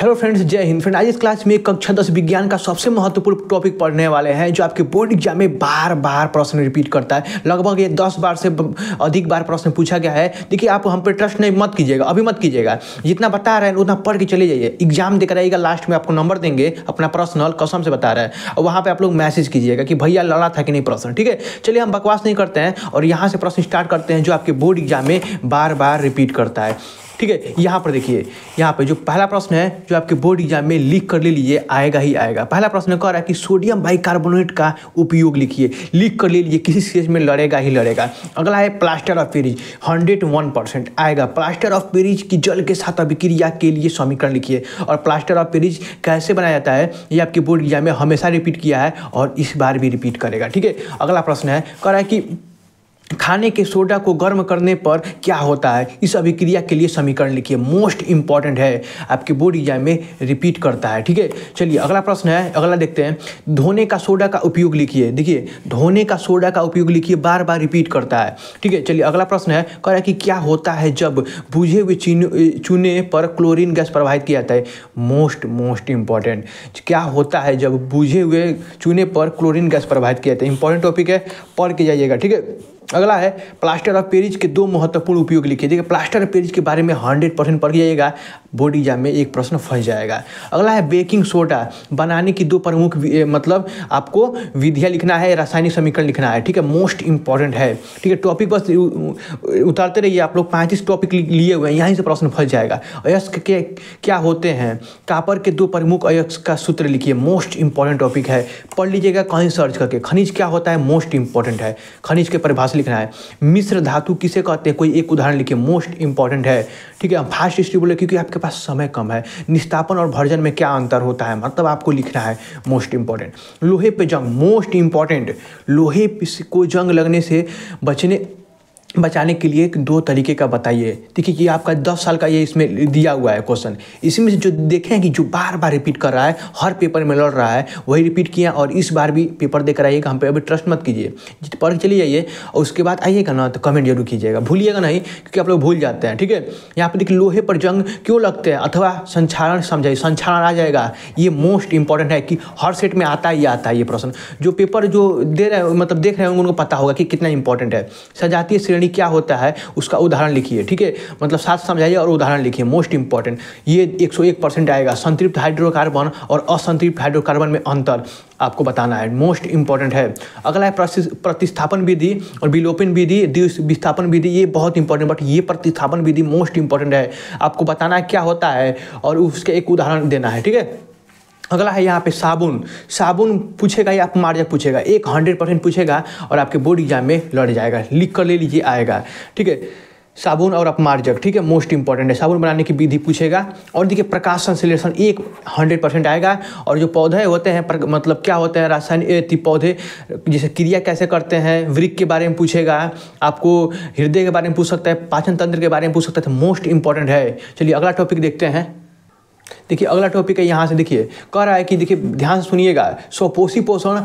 Hello friends, जय Hind. Friend, आज इस क्लास में कक्षा 10 विज्ञान का सबसे महत्वपूर्ण टॉपिक पढ़ने वाले हैं जो आपके बोर्ड एग्जाम में बार बार प्रश्न रिपीट करता है। लगभग ये 10 बार से अधिक बार प्रश्न पूछा गया है। देखिए, आप हम पे ट्रस्ट नहीं मत कीजिएगा, अभी मत कीजिएगा। जितना बता रहे हैं उतना पढ़ के चले जाइए। एग्जाम देकर आइएगा, लास्ट में आपको नंबर देंगे अपना पर्सनल, कसम से बता रहे हैं। और वहाँ पर आप लोग मैसेज कीजिएगा कि भैया लड़ा था कि नहीं प्रश्न। ठीक है, चलिए हम बकवास नहीं करते हैं और यहाँ से प्रश्न स्टार्ट करते हैं जो आपके बोर्ड एग्जाम में बार बार रिपीट करता है। ठीक है, यहाँ पर देखिए, यहाँ पे जो पहला प्रश्न है जो आपके बोर्ड एग्जाम में लिख कर ले लीजिए, आएगा ही आएगा। पहला प्रश्न कह रहा है कि सोडियम बाइकार्बोनेट का उपयोग लिखिए। लिख कर ले लीजिए, किसी स्टेज में लड़ेगा ही लड़ेगा। अगला है प्लास्टर ऑफ पेरिस, 101% आएगा। प्लास्टर ऑफ पेरिस की जल के साथ अभिक्रिया के लिए समीकरण लिखिए। और प्लास्टर ऑफ पेरिस कैसे बनाया जाता है ये आपके बोर्ड एग्जाम में हमेशा रिपीट किया है और इस बार भी रिपीट करेगा। ठीक है, अगला प्रश्न है, कह रहा है कि खाने के सोडा को गर्म करने पर क्या होता है, इस अभिक्रिया के लिए समीकरण लिखिए। मोस्ट इंपॉर्टेंट है, आपके बोर्ड एग्जाम में रिपीट करता है। ठीक है, चलिए अगला प्रश्न है, अगला देखते हैं। धोने का सोडा का उपयोग लिखिए। देखिए, धोने का सोडा का उपयोग लिखिए, बार बार रिपीट करता है। ठीक है, चलिए अगला प्रश्न है, कह रहा है कि क्या होता है जब बुझे हुए चूने पर क्लोरीन गैस प्रवाहित किया जाता है। मोस्ट इंपॉर्टेंट, क्या होता है जब बुझे हुए चूने पर क्लोरीन गैस प्रवाहित किया जाता है। इंपॉर्टेंट टॉपिक है, पढ़ के जाइएगा। ठीक है, अगला है प्लास्टर ऑफ पेरिस के दो महत्वपूर्ण उपयोग लिखिए। देखिए, प्लास्टर ऑफ पेरिस के बारे में 100% पढ़ जाइएगा, बोर्ड एग्जाम में एक प्रश्न फंस जाएगा। अगला है बेकिंग सोडा बनाने की दो प्रमुख मतलब आपको विधियाँ लिखना है, रासायनिक समीकरण लिखना है। ठीक है, मोस्ट इंपॉर्टेंट है। ठीक है, टॉपिक बस उतारते रहिए। आप लोग 35 टॉपिक लिए हुए हैं, यहीं से प्रश्न फंस जाएगा। अयस्क के क्या होते हैं, कापर के दो प्रमुख अयस्क का सूत्र लिखिए। मोस्ट इंपॉर्टेंट टॉपिक है, पढ़ लीजिएगा कहीं सर्च करके। खनिज क्या होता है, मोस्ट इंपॉर्टेंट है, खनिज के परिभाषा लिखना है। मिश्र धातु किसे कहते हैं, कोई एक उदाहरण लिखिए, मोस्ट इंपॉर्टेंट है। ठीक है, फास्ट हिस्ट्री बोले क्योंकि आपके पास समय कम है। निस्तापन और भर्जन में क्या अंतर होता है, मतलब आपको लिखना है, मोस्ट इंपॉर्टेंट। लोहे पे जंग, मोस्ट इंपॉर्टेंट, लोहे को जंग लगने से बचाने के लिए दो तरीके का बताइए। देखिए कि आपका 10 साल का ये इसमें दिया हुआ है क्वेश्चन। इसमें से जो देखें कि जो बार बार रिपीट कर रहा है, हर पेपर में लड़ रहा है, वही रिपीट किया और इस बार भी पेपर देकर आइएगा। हम पे अभी ट्रस्ट मत कीजिए, पढ़ चलिए जाइए और उसके बाद आइएगा ना तो कमेंट जरूर कीजिएगा, भूलिएगा नहीं क्योंकि आप लोग भूल जाते हैं। ठीक है, यहाँ पर देखिए लोहे पर जंग क्यों लगते हैं अथवा संक्षारण समझाइए, संक्षारण आ जाएगा। ये मोस्ट इंपॉर्टेंट है कि हर सेट में आता ही आता है ये प्रश्न। जो पेपर जो दे रहे हैं मतलब देख रहे हैं उनको पता होगा कि कितना इंपॉर्टेंट है। सजातीय श्रेणी क्या होता है उसका उदाहरण लिखिए। ठीक है, मतलब साथ समझाइए और उदाहरण लिखिए, मोस्ट इंपॉर्टेंट। ये 101% आएगा। संतृप्त हाइड्रोकार्बन और असंतृप्त हाइड्रोकार्बन में अंतर आपको बताना है, मोस्ट इंपॉर्टेंट है। अगला है प्रतिस्थापन विधि और विलोपन विधि, विस्थापन विधि, ये बहुत इंपॉर्टेंट। बट ये प्रतिस्थापन विधि मोस्ट इंपॉर्टेंट है, आपको बताना है क्या होता है और उसके एक उदाहरण देना है। ठीक है, अगला है यहाँ पे साबुन पूछेगा या अपमार्जक पूछेगा, 100% पूछेगा और आपके बोर्ड एग्जाम में लड़ जाएगा। लिख कर ले लीजिए, आएगा। ठीक है, साबुन और अपमार्जक, ठीक है, मोस्ट इंपॉर्टेंट है। साबुन बनाने की विधि पूछेगा। और देखिए प्रकाश संश्लेषण 100% आएगा। और जो पौधे होते हैं मतलब क्या होते हैं, रासायनिक पौधे जैसे क्रिया कैसे करते हैं, वृक्क के बारे में पूछेगा, आपको हृदय के बारे में पूछ सकता है, पाचन तंत्र के बारे में पूछ सकता है, तो मोस्ट इंपॉर्टेंट है। चलिए अगला टॉपिक देखते हैं। देखिए अगला टॉपिक है, यहाँ से देखिए कह रहा है कि देखिए ध्यान से सुनिएगा, स्वपोषी पोषण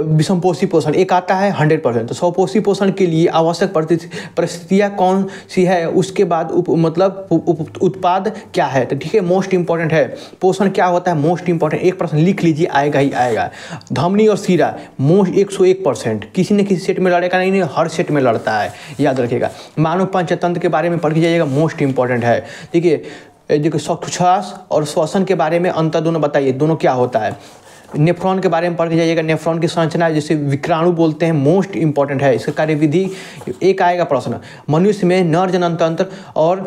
विषमपोषी पोषण एक आता है 100%। तो स्वपोषी पोषण के लिए आवश्यक परिस्थितियाँ कौन सी है, उसके बाद उत्पाद क्या है। तो ठीक है, मोस्ट इंपॉर्टेंट है। पोषण क्या होता है, मोस्ट इंपॉर्टेंट, एक प्रश्न लिख लीजिए, आएगा ही आएगा। धमनी और सीरा, मोस्ट 101%, किसी न किसी सेट में लड़ेगा, नहीं हर सेट में लड़ता है, याद रखिएगा। मानव पंचतंत्र के बारे में पढ़ के जाइएगा, मोस्ट इंपॉर्टेंट है। देखिए श्वास और श्वसन के बारे में अंतर दोनों बताइए, दोनों क्या होता है। नेफ्रॉन के बारे में पढ़ के जाइएगा, नेफ्रॉन की संरचना जिसे विक्राणु बोलते हैं, मोस्ट इंपॉर्टेंट है। इसका कार्यविधि एक आएगा प्रश्न। मनुष्य में नर जनन तंत्र और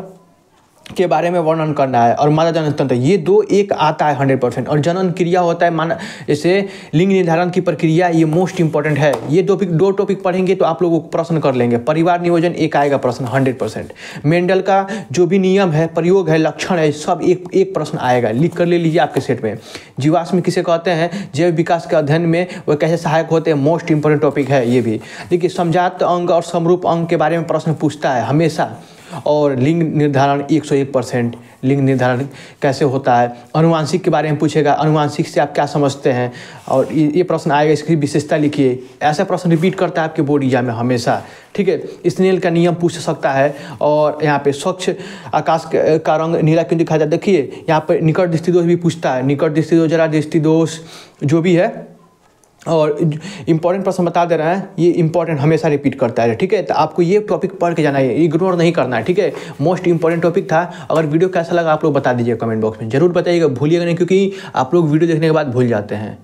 के बारे में वर्णन करना है और मादा जनन तंत्र, ये दो एक आता है 100%। और जनन क्रिया होता है माना जैसे लिंग निर्धारण की प्रक्रिया, ये मोस्ट इंपॉर्टेंट है। ये दो टॉपिक पढ़ेंगे तो आप लोग प्रश्न कर लेंगे। परिवार नियोजन एक आएगा प्रश्न 100%। मेंडल का जो भी नियम है, प्रयोग है, लक्षण है, सब एक प्रश्न आएगा, लिख कर ले लीजिए आपके सेट में। जीवाश्म किसे कहते हैं, जैव विकास के अध्ययन में वह कैसे सहायक होते हैं, मोस्ट इंपॉर्टेंट टॉपिक है ये भी। देखिए समजात अंग और समरूप अंग के बारे में प्रश्न पूछता है हमेशा। और लिंग निर्धारण 101%, लिंग निर्धारण कैसे होता है। अनुवांशिक के बारे में पूछेगा, अनुवांशिक से आप क्या समझते हैं, और ये प्रश्न आएगा, इसकी विशेषता लिखिए। ऐसा प्रश्न रिपीट करता है आपके बोर्ड एग्जाम में हमेशा, ठीक है। स्नेल का नियम पूछ सकता है। और यहाँ पे स्वच्छ आकाश का रंग नीला क्यों दिखाई देता है, देखिए यहाँ पे निकट दृष्टि दोष भी पूछता है, निकट दृष्टि दोष, जरा दृष्टि दोष जो भी है। और इंपॉर्टेंट प्रश्न बता दे रहे हैं, ये इंपॉर्टेंट हमेशा रिपीट करता है, ठीक है। तो आपको ये टॉपिक पढ़ के जाना है, इग्नोर नहीं करना है, ठीक है। मोस्ट इंपॉर्टेंट टॉपिक था। अगर वीडियो कैसा लगा आप लोग बता दीजिए कमेंट बॉक्स में, जरूर बताइएगा, भूलिएगा नहीं, क्योंकि आप लोग वीडियो देखने के बाद भूल जाते हैं।